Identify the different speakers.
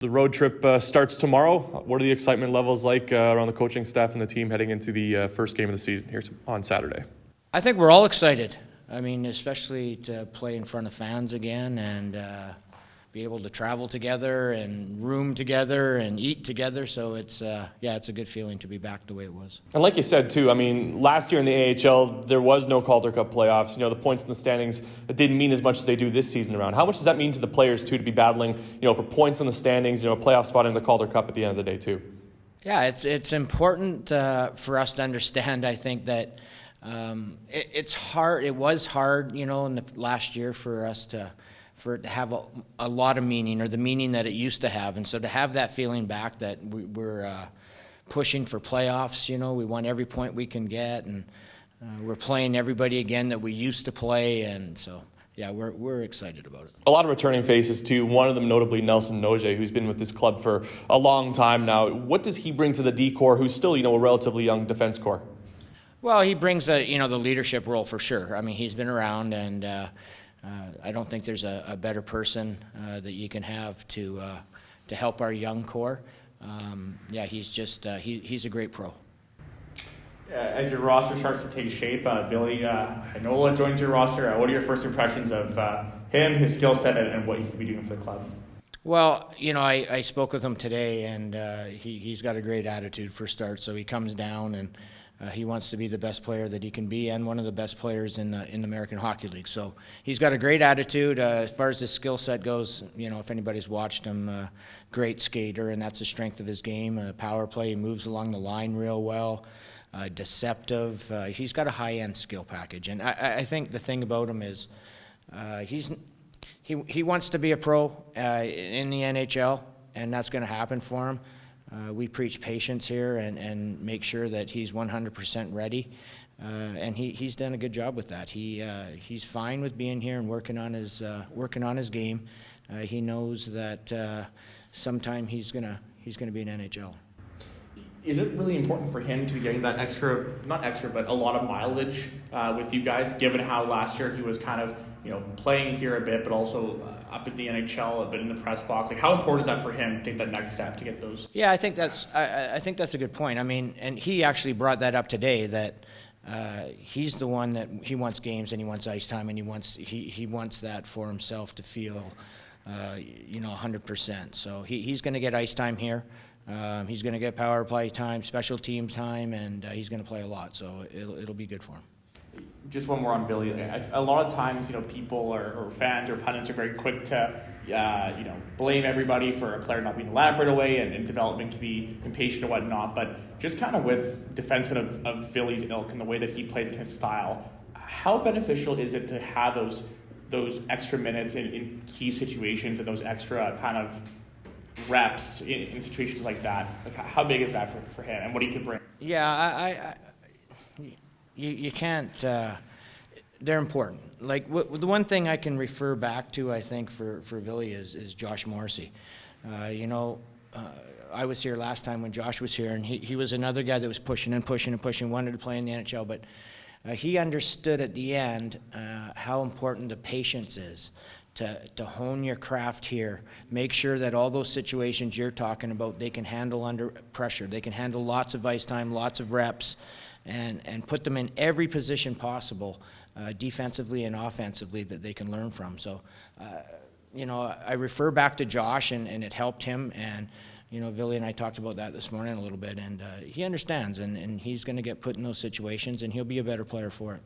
Speaker 1: The road trip starts tomorrow. What are the excitement levels like around the coaching staff and the team heading into the first game of the season here on Saturday?
Speaker 2: I think we're all excited. I mean, especially to play in front of fans again and be able to travel together and room together and eat together. So it's it's a good feeling to be back the way it was.
Speaker 1: And like you said, too, I mean, last year in the AHL, there was no Calder Cup playoffs. You know, the points in the standings didn't mean as much as they do this season around. How much does that mean to the players, too, to be battling, for points in the standings, a playoff spot in the Calder Cup at the end of the day, too?
Speaker 2: Yeah, it's important for us to understand, I think, that it's hard. It was hard, in the last year for us to have a lot of meaning, or the meaning that it used to have. And so to have that feeling back that we're pushing for playoffs, we want every point we can get, and we're playing everybody again that we used to play. And so, yeah, we're excited about it.
Speaker 1: A lot of returning faces, too. One of them notably Nelson Noje, who's been with this club for a long time now. What does he bring to the D-core, who's still, a relatively young defense core?
Speaker 2: Well, he brings the leadership role for sure. I mean, he's been around, and I don't think there's a better person that you can have to help our young core. He's just he's a great pro.
Speaker 3: As your roster starts to take shape, Billy Nola joins your roster. What are your first impressions of him, his skill set, and what he could be doing for the club?
Speaker 2: Well, I spoke with him today, and he's got a great attitude for start. So he comes down and he wants to be the best player that he can be, and one of the best players in the American Hockey League. So he's got a great attitude. As far as his skill set goes, if anybody's watched him, great skater, and that's the strength of his game. Power play, he moves along the line real well. Deceptive. He's got a high-end skill package, and I think the thing about him is he wants to be a pro in the NHL, and that's going to happen for him. We preach patience here and make sure that he's 100% ready, and he's done a good job with that. He's fine with being here and working on his game. He knows that sometime he's gonna be an NHL.
Speaker 3: Is it really important for him to be getting that not extra, but a lot of mileage with you guys, given how last year he was kind of, playing here a bit, but also up at the NHL, a bit in the press box? Like, how important is that for him to take that next step to get those?
Speaker 2: Yeah, I think that's a good point. I mean, and he actually brought that up today, that he's the one that he wants games and he wants ice time, and he wants that for himself to feel 100%. So he's going to get ice time here. He's going to get power play time, special team time, and he's going to play a lot. So it'll be good for him.
Speaker 3: Just one more on Billy. A lot of times, people or fans or pundits are very quick to, blame everybody for a player not being the lab right away, and development can be impatient and whatnot. But just kind of with defensemen of Billy's ilk and the way that he plays in his style, how beneficial is it to have those extra minutes in key situations and those extra kind of reps in situations like that? Like, how big is that for him and what he could bring?
Speaker 2: Yeah, you can't. They're important. Like the one thing I can refer back to, I think, for Billy is Josh Morrison. I was here last time when Josh was here, and he was another guy that was pushing and pushing and pushing, wanted to play in the NHL, but he understood at the end how important the patience is. To hone your craft here, make sure that all those situations you're talking about, they can handle under pressure. They can handle lots of ice time, lots of reps, and put them in every position possible, defensively and offensively, that they can learn from. So, I refer back to Josh, and it helped him. And, Billy and I talked about that this morning a little bit, and he understands, and he's going to get put in those situations, and he'll be a better player for it.